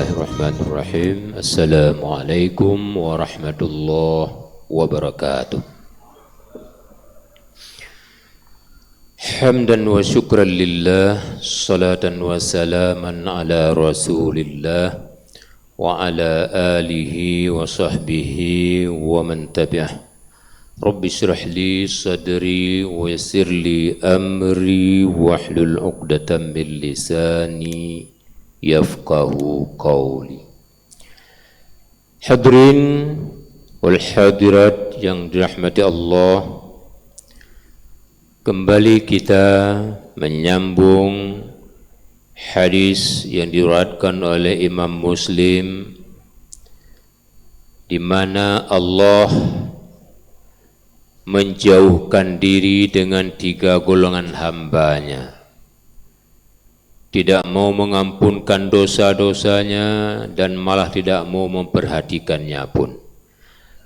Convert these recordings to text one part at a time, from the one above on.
Bismillahirrahmanirrahim. Assalamualaikum warahmatullahi wabarakatuh. Hamdan wa syukran lillah, salatan wa salaman ala rasulillah wa ala alihi wa sahbihi wa man tabi'ah. Rabbi syrah li sadri wa yassir li amri wahlul 'uqdatam min lisani yafqahu qawli. Hadirin wal hadirat yang dirahmati Allah, kembali kita menyambung hadis yang diriwayatkan oleh Imam Muslim, di mana Allah menjauhkan diri dengan 3 golongan hambanya. Tidak mau mengampunkan dosa-dosanya dan malah tidak mau memperhatikannya pun,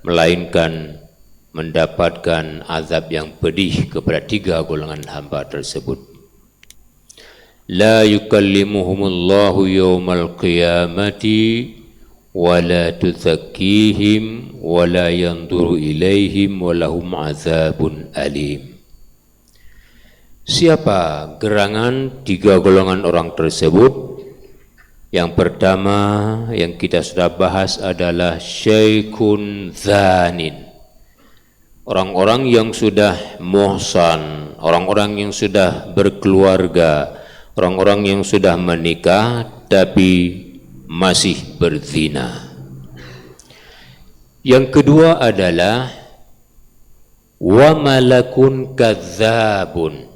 melainkan mendapatkan azab yang pedih kepada 3 golongan hamba tersebut. La yukallimuhumullahu yawmal qiyamati wa la tuzakkihim wa la yanzuru ilaihim wa lahum azabun alim. Siapa gerangan 3 golongan orang tersebut? Yang pertama yang kita sudah bahas adalah syaikhun zanin, orang-orang yang sudah muhsan, orang-orang yang sudah berkeluarga, orang-orang yang sudah menikah tapi masih berzina. Yang kedua adalah wa malakun kadzabun,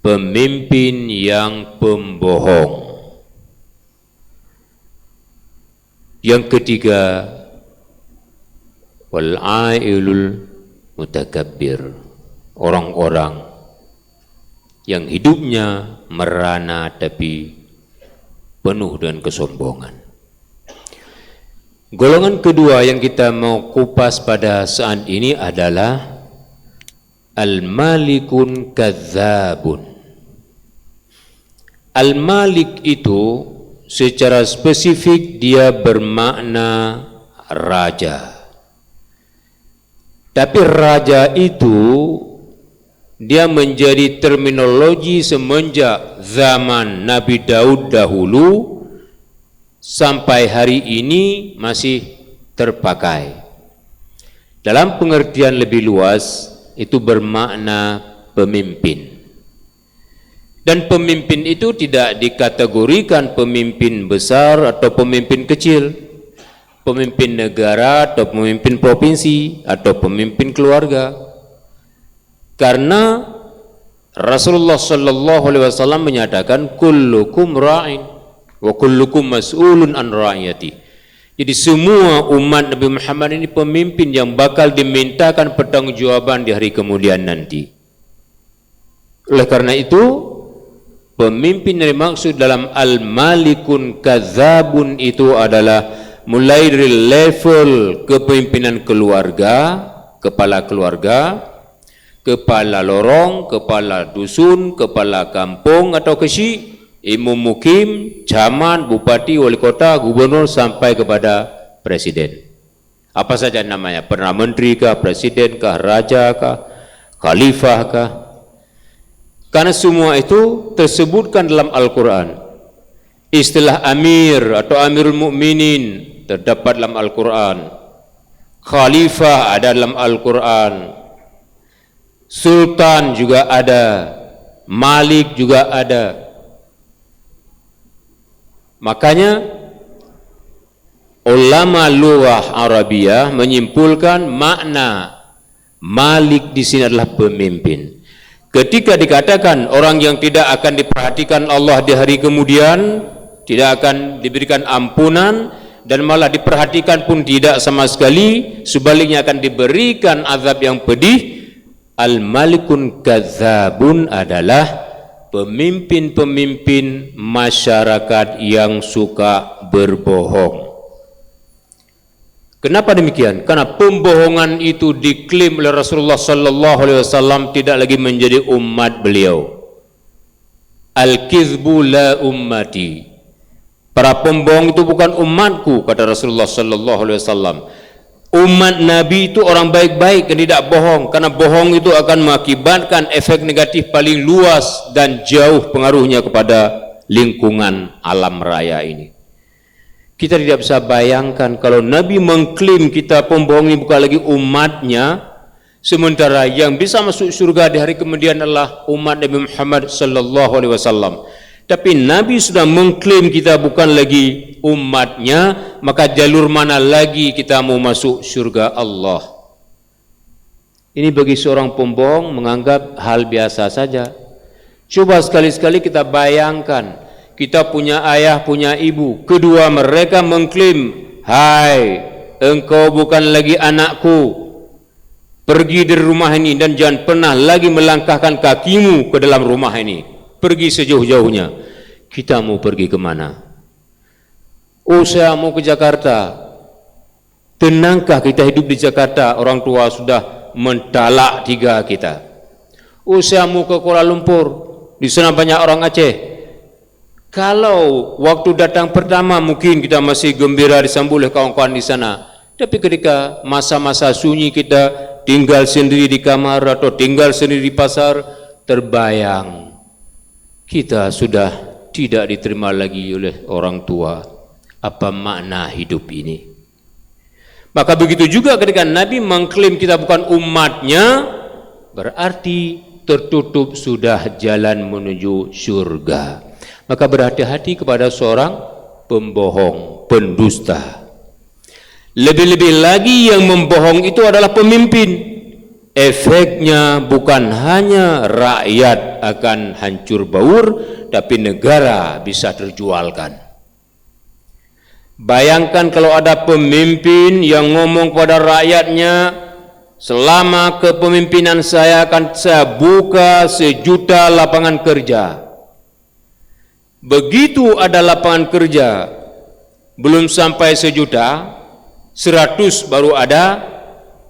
pemimpin yang pembohong. Yang ketiga wal ailul mutakabbir, orang-orang yang hidupnya merana tapi penuh dengan kesombongan. Golongan kedua yang kita mau kupas pada saat ini adalah al-malikun kadzabun. Al-malik itu secara spesifik dia bermakna raja. Tapi raja itu dia menjadi terminologi semenjak zaman Nabi Daud dahulu sampai hari ini masih terpakai. Dalam pengertian lebih luas itu bermakna pemimpin. Dan pemimpin itu tidak dikategorikan pemimpin besar atau pemimpin kecil, pemimpin negara atau pemimpin provinsi atau pemimpin keluarga. Karena Rasulullah sallallahu alaihi wasallam menyatakan kullukum ra'in wa kullukum mas'ulun an ra'iyati. Jadi semua umat Nabi Muhammad ini pemimpin yang bakal dimintakan pertanggungjawaban di hari kemudian nanti. Oleh karena itu, pemimpin yang dimaksud dalam al-malikun kadzabun itu adalah mulai dari level kepemimpinan keluarga, kepala keluarga, kepala lorong, kepala dusun, kepala kampung atau kesi, imam mukim, camat, bupati, wali kota, gubernur sampai kepada presiden. Apa saja namanya, perdana menteri kah, presiden kah, raja kah, khalifah kah? Karena semua itu tersebutkan dalam Al-Quran. Istilah amir atau amirul mu'minin terdapat dalam Al-Quran. Khalifah ada dalam Al-Quran. Sultan juga ada. Malik juga ada. Makanya ulama lughah Arabiyah menyimpulkan makna Malik di sini adalah pemimpin. Ketika dikatakan orang yang tidak akan diperhatikan Allah di hari kemudian, tidak akan diberikan ampunan dan malah diperhatikan pun tidak sama sekali, sebaliknya akan diberikan azab yang pedih, al-malikun kadzabun adalah pemimpin-pemimpin masyarakat yang suka berbohong. Kenapa demikian? Karena pembohongan itu diklaim oleh Rasulullah sallallahu alaihi wasallam tidak lagi menjadi umat beliau. Al-kizbu la ummati. Para pembohong itu bukan umatku, kata Rasulullah sallallahu alaihi wasallam. Umat Nabi itu orang baik-baik yang tidak bohong, karena bohong itu akan mengakibatkan efek negatif paling luas dan jauh pengaruhnya kepada lingkungan alam raya ini. Kita tidak bisa bayangkan kalau Nabi mengklaim kita pembohong ini bukan lagi umatnya, sementara yang bisa masuk surga di hari kemudian adalah umat Nabi Muhammad sallallahu alaihi wasallam. Tapi Nabi sudah mengklaim kita bukan lagi umatnya, maka jalur mana lagi kita mau masuk surga Allah? Ini bagi seorang pembohong menganggap hal biasa saja. Coba sekali-sekali kita bayangkan, kita punya ayah, punya ibu, kedua mereka mengklaim, hai, engkau bukan lagi anakku, pergi dari rumah ini dan jangan pernah lagi melangkahkan kakimu ke dalam rumah ini. Pergi sejauh-jauhnya. Kita mau pergi kemana? Oh, saya mau ke Jakarta. Tenangkah kita hidup di Jakarta? Orang tua sudah mentalak 3 kita. Oh, saya mau ke Kuala Lumpur. Di sana banyak orang Aceh. Kalau waktu datang pertama mungkin kita masih gembira disambut oleh kawan-kawan di sana. Tapi ketika masa-masa sunyi kita tinggal sendiri di kamar atau tinggal sendiri di pasar, terbayang kita sudah tidak diterima lagi oleh orang tua. Apa makna hidup ini? Maka begitu juga ketika Nabi mengklaim kita bukan umatnya, berarti tertutup sudah jalan menuju surga. Maka berhati-hati kepada seorang pembohong, pendusta. Lebih-lebih lagi yang membohong itu adalah pemimpin. Efeknya bukan hanya rakyat akan hancur baur, tapi negara bisa terjualkan. Bayangkan kalau ada pemimpin yang ngomong kepada rakyatnya, selama kepemimpinan saya akan saya buka 1 juta lapangan kerja. Begitu ada lapangan kerja, belum sampai 1 juta, 100 baru ada,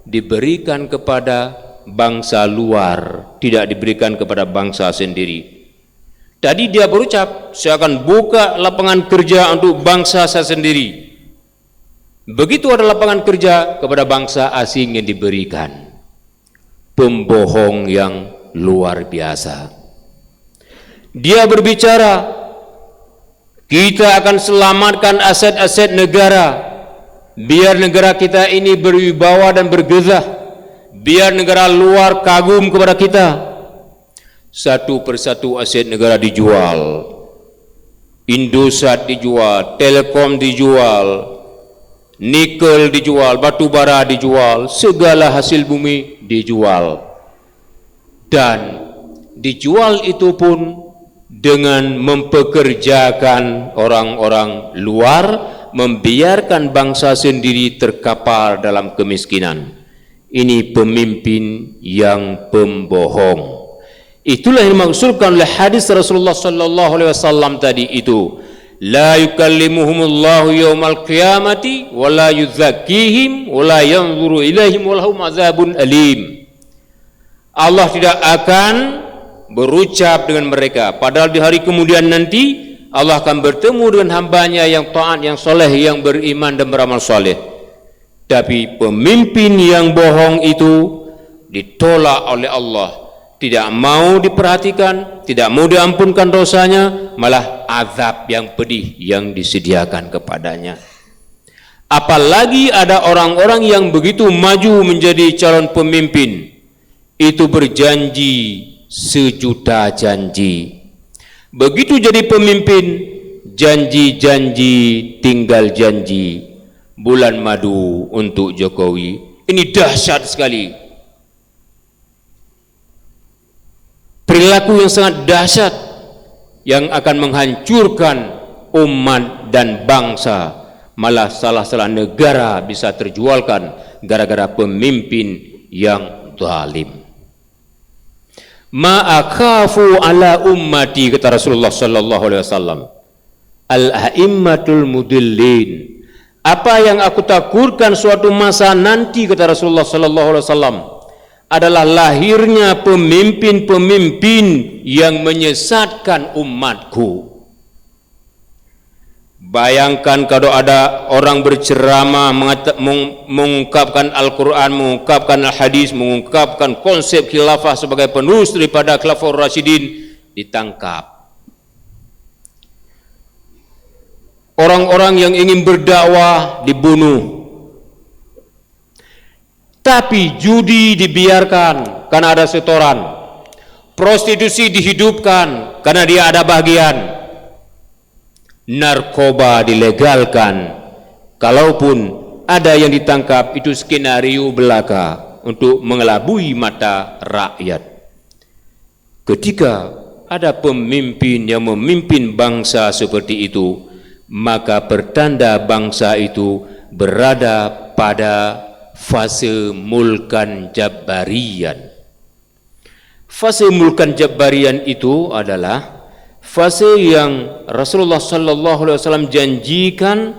diberikan kepada bangsa luar, tidak diberikan kepada bangsa sendiri. Tadi dia berucap, saya akan buka lapangan kerja untuk bangsa saya sendiri. Begitu ada lapangan kerja, kepada bangsa asing yang diberikan. Pembohong yang luar biasa. Dia berbicara, kita akan selamatkan aset-aset negara, biar negara kita ini berwibawa dan bergezah, biar negara luar kagum kepada kita. Satu persatu aset negara dijual, Indosat dijual, Telekom dijual, nikel dijual, batu bara dijual, segala hasil bumi dijual. Dan dijual itu pun dengan mempekerjakan orang-orang luar, membiarkan bangsa sendiri terkapar dalam kemiskinan. Ini pemimpin yang pembohong. Itulah yang dimaksudkan oleh hadis Rasulullah sallallahu alaihi wasallam tadi itu. La yukallimuhumullahu yaumal qiyamati wa la yuzakkihim wa la yanzuru ilaihim wa lahum azabun alim. Allah tidak akan berucap dengan mereka, padahal di hari kemudian nanti Allah akan bertemu dengan hambanya yang taat, yang soleh, yang beriman dan beramal soleh. Tapi pemimpin yang bohong itu ditolak oleh Allah, tidak mau diperhatikan, tidak mau diampunkan dosanya, malah azab yang pedih yang disediakan kepadanya. Apalagi ada orang-orang yang begitu maju menjadi calon pemimpin, itu berjanji 1 juta janji. Begitu jadi pemimpin, janji-janji tinggal janji. Bulan madu untuk Jokowi, ini dahsyat sekali. Perilaku yang sangat dahsyat yang akan menghancurkan umat dan bangsa. Malah salah-salah negara bisa terjualkan gara-gara pemimpin yang zalim. Ma akhafu ala ummati, kata Rasulullah sallallahu alaihi wasallam, al-a'immatul mudillin. Apa yang aku takutkan suatu masa nanti, kata Rasulullah sallallahu alaihi wasallam, adalah lahirnya pemimpin-pemimpin yang menyesatkan umatku. Bayangkan kalau ada orang berceramah mengungkapkan Al-Quran, mengungkapkan Al-Hadis, mengungkapkan konsep khilafah sebagai penerus daripada Khulafaur Rasyidin, ditangkap. Orang-orang yang ingin berdakwah dibunuh. Tapi judi dibiarkan karena ada setoran. Prostitusi dihidupkan karena dia ada bagian. Narkoba dilegalkan, kalaupun ada yang ditangkap itu skenario belaka untuk mengelabui mata rakyat. Ketika ada pemimpin yang memimpin bangsa seperti itu, maka pertanda bangsa itu berada pada fase mulkan jabbarian. Fase mulkan jabbarian itu adalah fase yang Rasulullah sallallahu alaihi wasallam janjikan,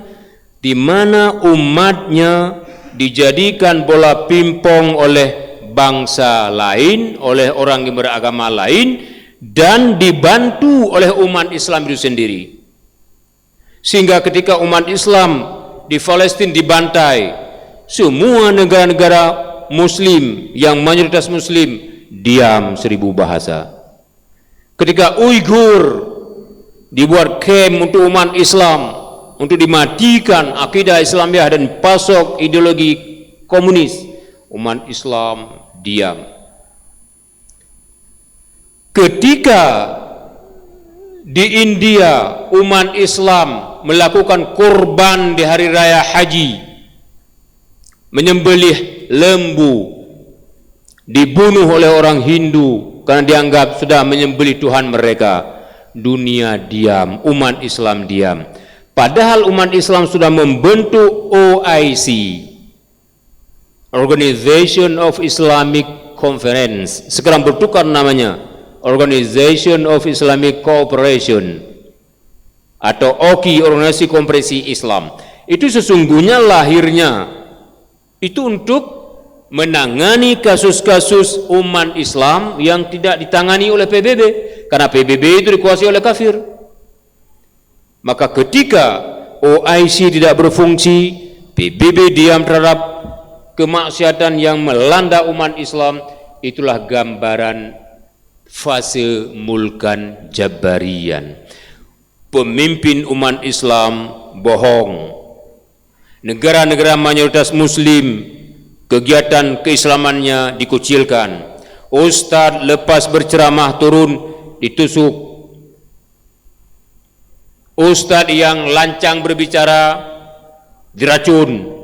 di mana umatnya dijadikan bola pimpong oleh bangsa lain, oleh orang yang beragama lain, dan dibantu oleh umat Islam itu sendiri. Sehingga ketika umat Islam di Palestina dibantai, semua negara-negara Muslim yang mayoritas Muslim diam 1000 bahasa. Ketika Uighur dibuat camp untuk umat Islam, untuk dimatikan akidah Islamiyah dan pasok ideologi komunis, umat Islam diam. Ketika di India umat Islam melakukan kurban di hari raya haji, menyembelih lembu, dibunuh oleh orang Hindu karena dianggap sudah menyembelih Tuhan mereka, dunia diam, umat Islam diam. Padahal umat Islam sudah membentuk OIC, Organization of Islamic Conference, sekarang bertukar namanya Organization of Islamic Cooperation atau OKI, Organisasi Kompresi Islam. Itu sesungguhnya lahirnya itu untuk menangani kasus-kasus umat Islam yang tidak ditangani oleh PBB, karena PBB itu dikuasai oleh kafir. Maka ketika OIC tidak berfungsi, PBB diam terhadap kemaksiatan yang melanda umat Islam, itulah gambaran fase mulkan jabbarian. Pemimpin umat Islam bohong. Negara-negara mayoritas Muslim kegiatan keislamannya dikucilkan. Ustaz lepas berceramah turun ditusuk. Ustaz yang lancang berbicara diracun,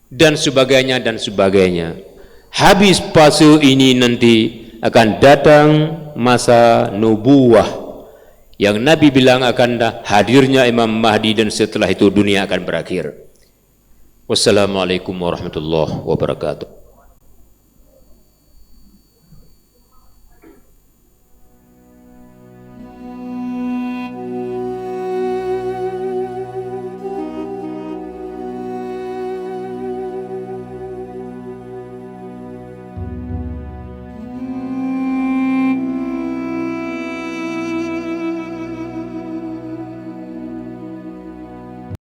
dan sebagainya dan sebagainya. Habis fase ini nanti akan datang masa nubuwah yang Nabi bilang akan hadirnya Imam Mahdi, dan setelah itu dunia akan berakhir. Wassalamualaikum warahmatullahi wabarakatuh.